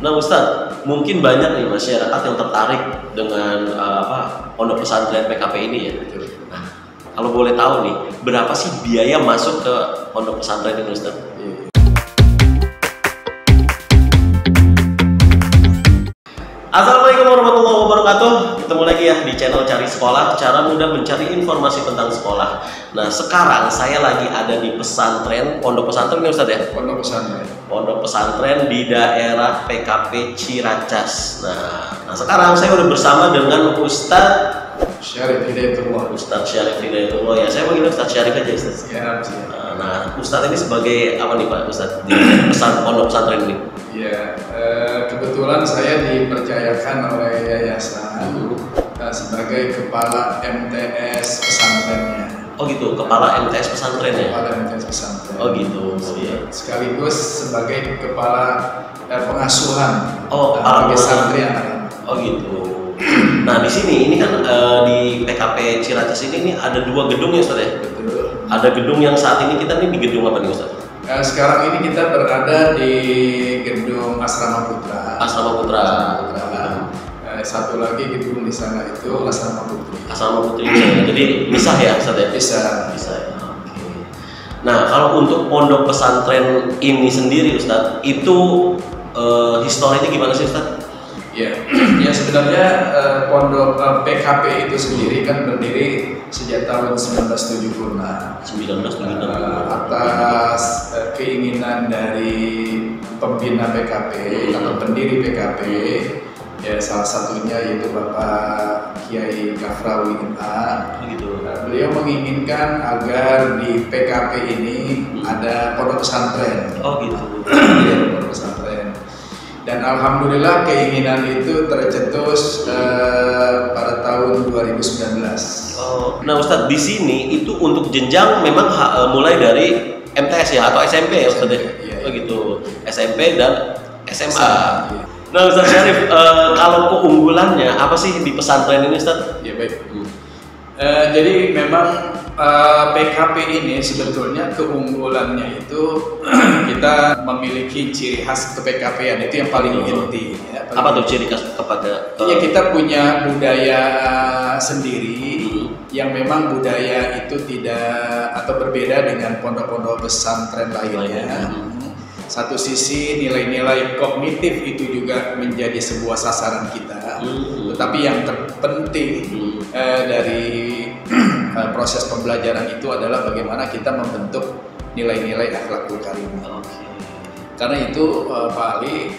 Nah Ustadz, mungkin banyak nih masyarakat yang tertarik dengan pondok pesantren PKP ini ya. Nah, kalau boleh tahu nih, berapa sih biaya masuk ke pondok pesantren ini Ustadz? Assalamualaikum warahmatullahi wabarakatuh. Ketemu lagi ya di channel Cari Sekolah, cara mudah mencari informasi tentang sekolah. Nah sekarang saya lagi ada di pesantren, pondok pesantren ini Ustadz ya? Pondok pesantren. Pondok pesantren di daerah PKP Ciracas. Nah sekarang saya udah bersama dengan Ustadz Syarif Hidayatullah. Ustadz Syarif Hidayatullah ya. Saya panggil Ustadz Syarif aja Ustadz. Ya, Nah Ustadz ini sebagai apa nih Pak Ustadz di pondok pesantren ini? ya, kebetulan saya dipercayakan oleh yayasan sebagai kepala MTS pesantrennya. Oh gitu, kepala MTS pesantren ya? Kepala MTS pesantren. Oh gitu, ya. Sekaligus sebagai kepala pengasuhan. Kepala bagi santri anak. Oh gitu. Nah di sini ini kan di PKP Ciracas ini ada dua gedung ya Ustaz ya? Betul. Ada gedung yang saat ini kita nih di gedung apa nih Ustaz? Sekarang ini kita berada di gedung Asrama Putra. Asrama Putra. Satu lagi gedung di sana itu Asrama Putri. Asrama Putri ya. Jadi misah ya Ustaz ya? Bisa. Ya. Oke. Nah kalau untuk pondok pesantren ini sendiri Ustaz, itu historinya gimana sih Ustaz? Ya, sebenarnya pondok PKP itu sendiri kan berdiri sejak tahun 1976. 1976. Atas keinginan dari pembina PKP atau pendiri PKP, ya salah satunya yaitu Bapak Kiai Kafrawi MA. Gitu. Beliau menginginkan agar di PKP ini ada pondok pesantren. Oh gitu. Iya, pondok pesantren. Dan alhamdulillah keinginan itu tercetus pada tahun 2019. Nah Ustadz di sini itu untuk jenjang memang mulai dari MTS ya atau SMP ya Ustadz ya? Iya. Oh gitu, SMP dan SMA. Iya. Nah Ustadz Syarif, kalau keunggulannya apa sih di pesantren ini Ustadz? Ya baik. Jadi memang PKP ini sebetulnya keunggulannya itu kita memiliki ciri khas ke-PKP-an itu yang paling inti. Ya, apa tuh ciri khas kepada? Ya kita punya budaya sendiri yang memang budaya itu tidak atau berbeda dengan pondok-pondok pesantren lainnya. Satu sisi nilai-nilai kognitif itu juga menjadi sebuah sasaran kita, tetapi yang terpenting dari proses pembelajaran itu adalah bagaimana kita membentuk nilai-nilai akhlakul karimah. Karena itu Pak Ali,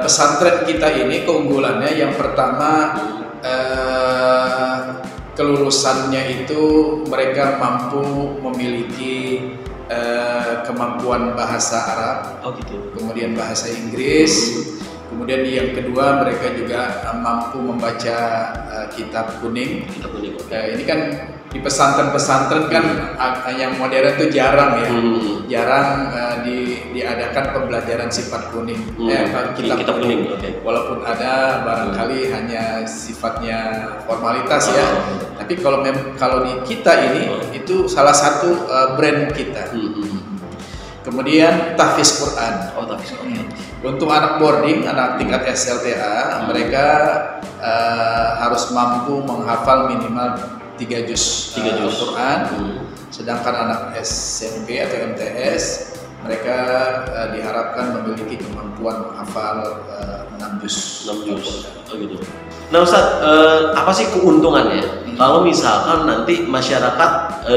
pesantren kita ini keunggulannya yang pertama kelulusannya itu mereka mampu memiliki kemampuan bahasa Arab, kemudian bahasa Inggris, kemudian yang kedua mereka juga mampu membaca kitab kuning. Ini kan di pesantren-pesantren kan yang modern itu jarang ya, jarang diadakan pembelajaran sifat kuning, kitab kuning. Walaupun ada barangkali hanya sifatnya formalitas ya. Tapi kalau di kita ini itu salah satu brand kita. Kemudian tahfiz Quran. Untuk anak boarding, anak tingkat SLTA, mereka harus mampu menghafal minimal 3 juz Quran. Sedangkan anak SMP atau MTS, mereka diharapkan memiliki kemampuan menghafal 6 juz. Oh gitu. Nah Ustadz, apa sih keuntungannya kalau misalkan nanti masyarakat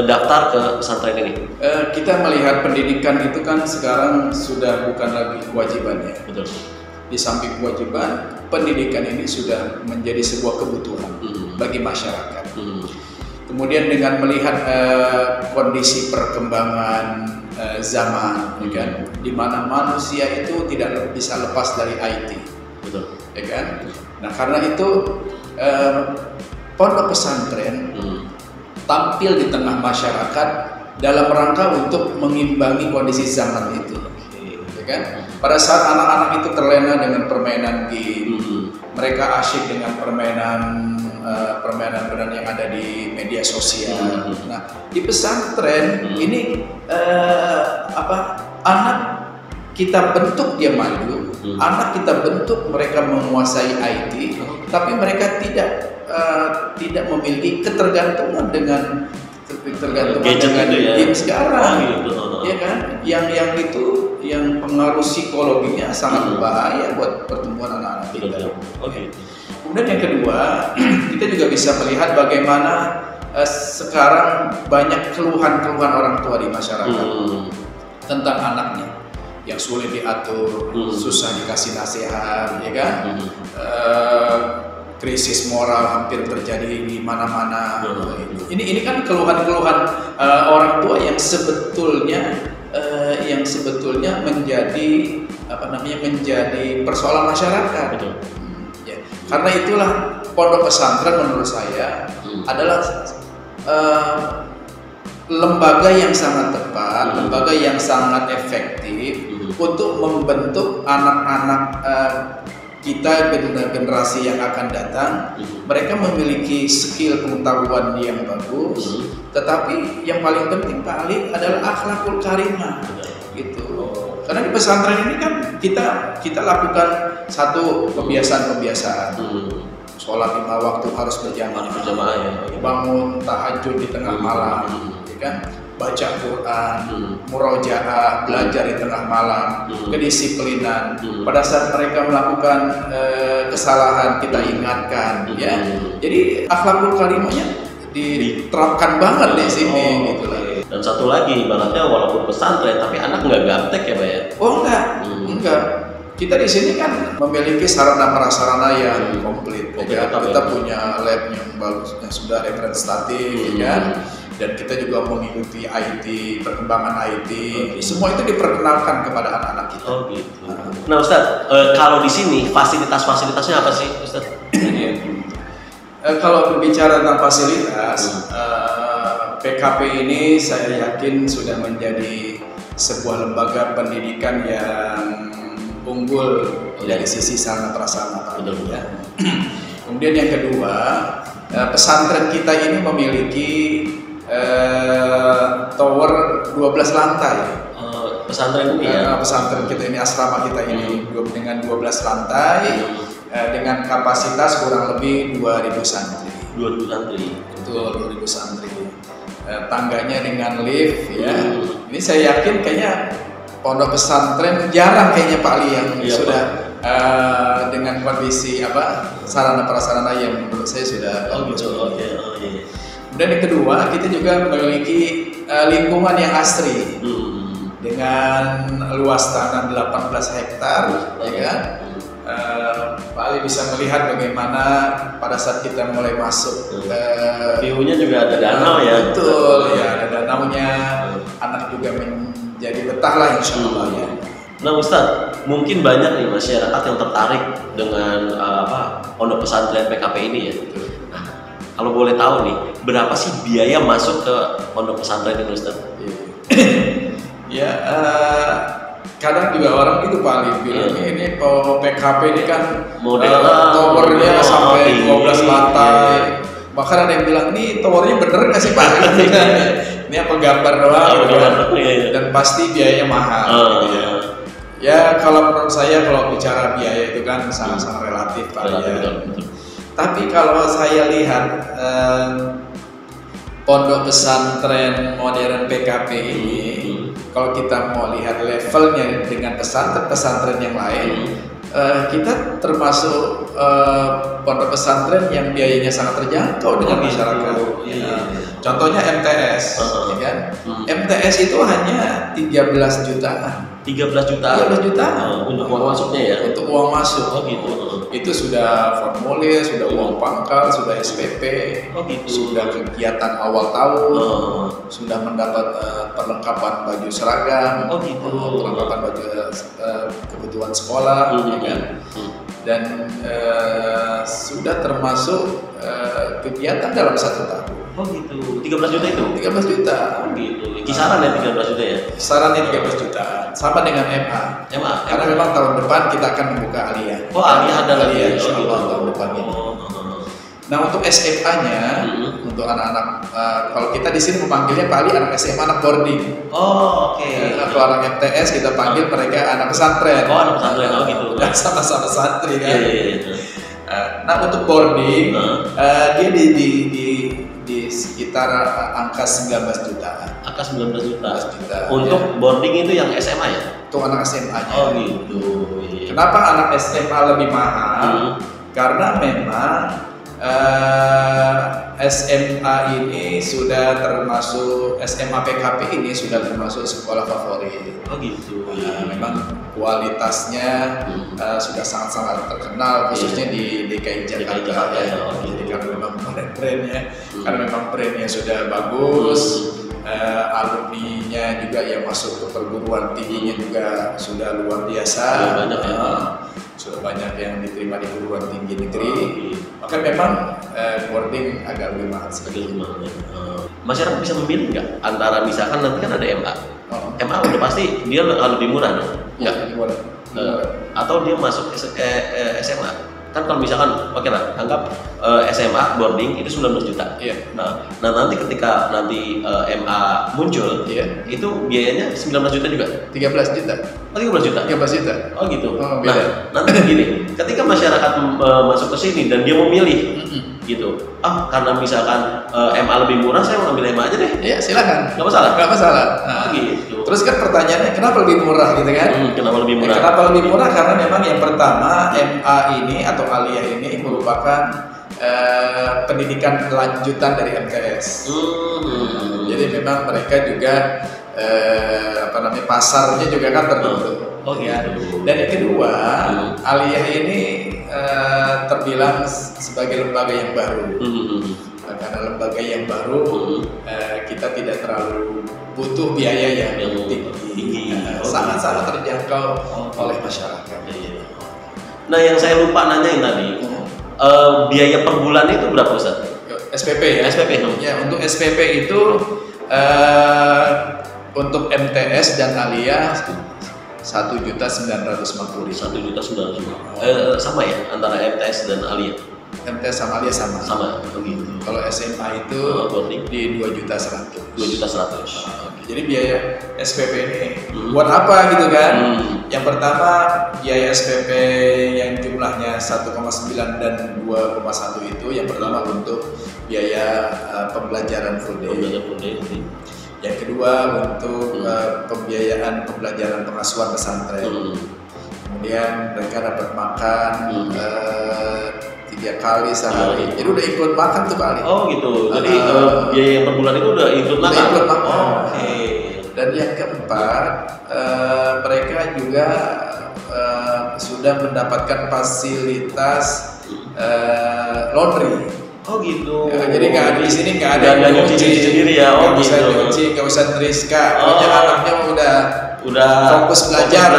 daftar ke pesantren ini? Kita melihat pendidikan itu kan sekarang sudah bukan lagi kewajiban ya. Betul. Di samping kewajiban, pendidikan ini sudah menjadi sebuah kebutuhan bagi masyarakat. Kemudian dengan melihat kondisi perkembangan zaman, ya kan, di mana manusia itu tidak bisa lepas dari IT. Betul. Ya kan? Nah karena itu pondok pesantren tampil di tengah masyarakat dalam rangka untuk mengimbangi kondisi zaman itu. Ya kan? Pada saat anak-anak itu terlena dengan permainan game, mereka asyik dengan permainan yang ada di media sosial. Nah, di pesantren ini anak kita bentuk dia maju, Anak kita bentuk mereka menguasai IT, tapi mereka tidak memiliki ketergantungan dengan game sekarang, ya kan? Yang itu yang pengaruh psikologinya sangat berbahaya buat pertumbuhan anak-anak kita. Kemudian yang kedua, kita juga bisa melihat bagaimana sekarang banyak keluhan-keluhan orang tua di masyarakat tentang anaknya yang sulit diatur, susah dikasih nasihat, ya kan? Krisis moral hampir terjadi di mana-mana. Ini kan keluhan-keluhan orang tua yang sebetulnya menjadi menjadi persoalan masyarakat. Ya. Karena itulah pondok pesantren menurut saya adalah lembaga yang sangat tepat, lembaga yang sangat efektif untuk membentuk anak-anak kita, generasi yang akan datang. Mereka memiliki skill pengetahuan yang bagus, tetapi yang paling penting Pak Ali adalah akhlakul karimah, gitu. Karena di pesantren ini kan kita lakukan satu kebiasaan. Sholat 5 waktu harus berjamaah, ya. Bangun tahajud di tengah malam, ya kan? Baca Quran, murojaah, belajar di tengah malam, kedisiplinan. Pada saat mereka melakukan kesalahan kita ingatkan, ya. Jadi akhlakul karimahnya diterapkan banget di sini, gitu lah. Dan satu lagi, ibaratnya walaupun pesantren, tapi anak nggak gaptek ya Pak ya? Oh enggak. Kita di sini kan memiliki sarana prasarana yang komplit, ya. Kita punya lab yang bagus, yang sudah representatif, ya. Dan kita juga mengikuti IT, perkembangan IT. Semua itu diperkenalkan kepada anak-anak kita. Oh gitu. Nah Ustadz, kalau di sini fasilitasnya apa sih Ustadz? Kalau berbicara tentang fasilitas, PKP ini saya yakin sudah menjadi sebuah lembaga pendidikan yang unggul dari sisi sarana prasarana, ya. Kemudian yang kedua, pesantren kita ini memiliki tower 12 lantai. Pesantren ini ya? Pesantren kita ini, asrama kita ini dengan 12 lantai, dengan kapasitas kurang lebih 2.000 santri. 2.000 santri? Betul, 2.000 santri. Tangganya dengan lift, ya. Ini saya yakin kayaknya pondok pesantren jarang kayaknya Pak Ali yang sudah dengan kondisi sarana prasarana yang menurut saya sudah bagus. Kemudian yang kedua, kita juga memiliki lingkungan yang asri dengan luas tanah 18 hektar, ya kan? Pak Ali bisa melihat bagaimana pada saat kita mulai masuk. View-nya juga ada danau ya? Betul, ya ada danaunya. Anak juga menjadi betah lah insya Allah, ya. Nah Ustadz, mungkin banyak nih masyarakat yang tertarik dengan pondok pesantren PKP ini ya. Nah, kalau boleh tahu nih, berapa sih biaya masuk ke pondok pesantren ini Ustadz? Ya, kadang juga orang itu Pak Ali bilang ini PKP ini kan towernya sampai 12 lantai. Bahkan ada yang bilang, ini towernya bener nggak sih Pak? Ini apa gambar doang? Dan pasti biayanya mahal. Ya kalau menurut saya, kalau bicara biaya itu kan sangat-sangat relatif Pak. Tapi kalau saya lihat pondok pesantren modern PKP ini, kalau kita mau lihat levelnya dengan pesantren-pesantren yang lain, kita termasuk pondok pesantren yang biayanya sangat terjangkau dengan masyarakat. Contohnya MTS, ya kan? MTS itu hanya 13 jutaan. 13 jutaan untuk uang masuknya ya? Untuk uang masuk. Oh gitu. Itu sudah formulir, sudah uang pangkal, sudah SPP, sudah kegiatan awal tahun, sudah mendapat perlengkapan baju seragam, perlengkapan baju kebutuhan sekolah, ya kan? Dan sudah termasuk kegiatan dalam 1 tahun. Oh gitu, 13 juta itu? 13 juta. Oh gitu, kisaran ya 13 juta ya? Kisarannya 13 juta, sama dengan MA. Karena memang tahun depan kita akan membuka aliyah. Oh aliyah ada lagi? Insya Allah tahun depan ini. Nah untuk SMA-nya, untuk anak-anak, kalau kita di sini memanggilnya Pak Ali anak SMA, anak boarding. Oh, oke. Kalau anak MTS kita panggil mereka anak pesantren. Oh, anak pesantren, oh gitu. Sama-sama santri kan. Iya. Nah untuk boarding, dia di sekitar angka 19 juta. Angka 19 juta. Untuk ya. boarding itu yang SMA ya? Untuk anak SMA-nya. Oh gitu. Iya. Kenapa anak SMA lebih mahal? Karena memang SMA ini sudah termasuk SMA PKP ini sudah termasuk sekolah favorit. Oh gitu. Memang kualitasnya sudah sangat-sangat terkenal khususnya di DKI Jakarta ya. Jadi karena memang brandnya, karena memang brandnya sudah bagus, alumninya juga yang masuk ke perguruan tingginya juga sudah luar biasa. Banyak ya. Sudah banyak yang diterima di perguruan tinggi negeri, maka memang boarding agak lebih mahal sedikit. Masyarakat bisa memilih nggak antara misalkan nanti kan ada MA, MA udah pasti dia lebih murah dong? Nggak, murah. Atau dia masuk SMA? Kan kalau misalkan, oke lah, anggap SMA boarding itu 19 juta. Iya. Nah nanti ketika MA muncul, itu biayanya 19 juta juga? 13 juta. Oh 13 juta? 13 juta. Oh gitu. Beda. Nah nanti gini, ketika masyarakat masuk ke sini dan dia memilih, gitu. Karena misalkan MA lebih murah, saya mau ambil MA aja deh. Iya silakan. Nggak masalah. Nggak masalah. Nah, gitu. Terus kan pertanyaannya kenapa lebih murah gitu kan? Kenapa lebih murah? Kenapa lebih murah? Karena memang yang pertama MA ini atau aliyah ini merupakan pendidikan lanjutan dari MTS. Jadi memang mereka juga pasarnya juga kan tertentu. Oh gitu. Dan yang kedua, aliyah ini terbilang sebagai lembaga yang baru. Karena lembaga yang baru, kita tidak terlalu butuh biaya yang tinggi. Sangat-sangat terjangkau oleh masyarakat. Nah yang saya lupa nanyain tadi, biaya per bulannya itu berapa Ustaz? SPP ya? SPP. Ya, untuk SPP itu untuk MTS dan aliyah 1.950.000. 1.950.000. Sama ya antara MTS dan aliyah? MTS sama aliyah sama. Sama. Begitu. Kalau SMA itu di 2.100.000. 2.100.000. Jadi biaya SPP ini buat apa gitu kan? Yang pertama biaya SPP yang jumlahnya 1,9 dan 2,1 itu yang pertama untuk biaya pembelajaran full day. Yang kedua untuk pembiayaan pembelajaran pengasuhan pesantren. Kemudian mereka dapat makan 3 kali sehari. Jadi udah ikut makan tuh kali. Oh gitu. Jadi biaya yang per bulan itu udah ikut makan. Ikut makan. Oke. Dan yang keempat mereka juga sudah mendapatkan fasilitas laundry. Oh gitu. Jadi nggak ada di sini nggak ada yang nyuci sendiri ya. Oh gitu. Nggak usah nyuci, nggak usah neriska. Pokoknya anaknya udah fokus belajar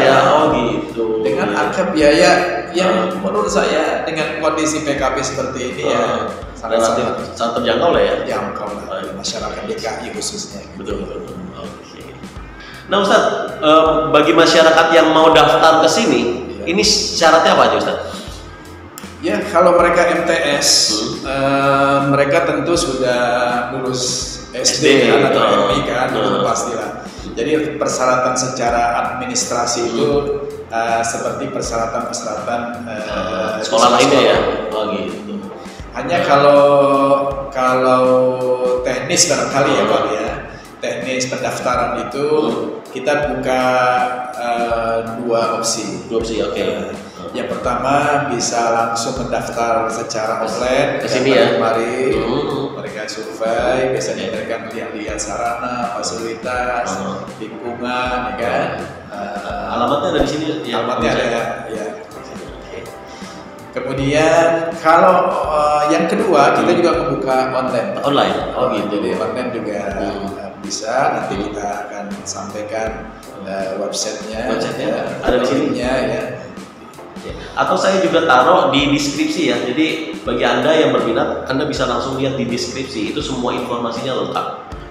ya. Oh gitu. Dengan angka biaya yang menurut saya dengan kondisi PKP seperti ini ya sangat terjangkau lah ya. Terjangkau lah masyarakat DKI khususnya. Betul. Oke. Nah Ustaz, bagi masyarakat yang mau daftar ke sini, ini syaratnya apa aja Ustaz? Ya kalau mereka MTS, mereka tentu sudah lulus SD kan atau MI kan, itu pastilah. Jadi persyaratan secara administrasi itu seperti persyaratan-persyaratan sekolah lainnya ya. Oh gitu. Hanya kalau teknis barangkali ya Pak ya. Teknis pendaftaran itu kita buka 2 opsi. 2 opsi, oke. Yang pertama bisa langsung mendaftar secara offline ke sini ya. Kemarin mereka survei, biasanya mereka melihat sarana, fasilitas, lingkungan, ya kan. Alamatnya ada di sini. Ya, alamatnya ada ya. Kemudian kalau yang kedua kita juga membuka online. Online. Oh gitu. Jadi online juga bisa. Nanti kita akan sampaikan websitenya. Ada di sini ya. Atau saya juga taruh di deskripsi ya. Jadi bagi Anda yang berminat, Anda bisa langsung lihat di deskripsi. Itu semua informasinya lengkap.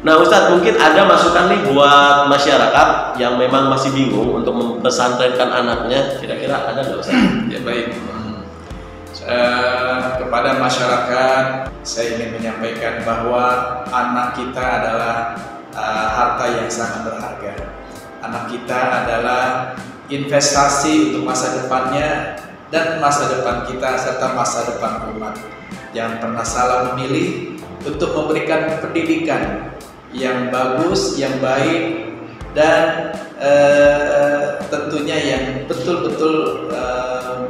Nah Ustadz, mungkin ada masukan nih buat masyarakat yang memang masih bingung untuk mempesantrenkan anaknya. Kira-kira ada nggak Ustadz? Ya baik. kepada masyarakat saya ingin menyampaikan bahwa anak kita adalah harta yang sangat berharga. Anak kita adalah investasi untuk masa depannya dan masa depan kita serta masa depan umat. Jangan pernah salah memilih untuk memberikan pendidikan yang bagus, yang baik, dan tentunya yang betul-betul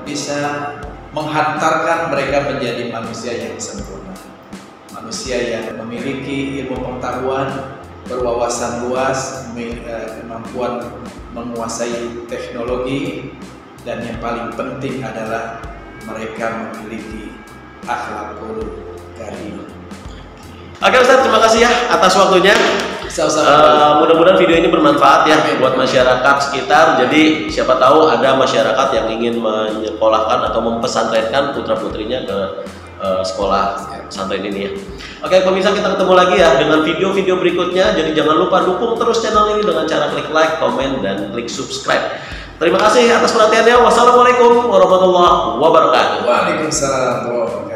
bisa menghantarkan mereka menjadi manusia yang sempurna, manusia yang memiliki ilmu pengetahuan, berwawasan luas, kemampuan menguasai teknologi, dan yang paling penting adalah mereka memiliki akhlakul karim. Oke Ustaz, terima kasih ya atas waktunya. Mudah-mudahan video ini bermanfaat ya buat masyarakat sekitar. Jadi siapa tahu ada masyarakat yang ingin menyekolahkan atau mempesantrenkan putra-putrinya ke sekolah pesantren ini ya. Oke pemirsa, kita ketemu lagi ya dengan video-video berikutnya. Jadi jangan lupa dukung terus channel ini dengan cara klik like, komen, dan klik subscribe. Terima kasih atas perhatiannya. Wassalamualaikum warahmatullahi wabarakatuh. Waalaikumsalam.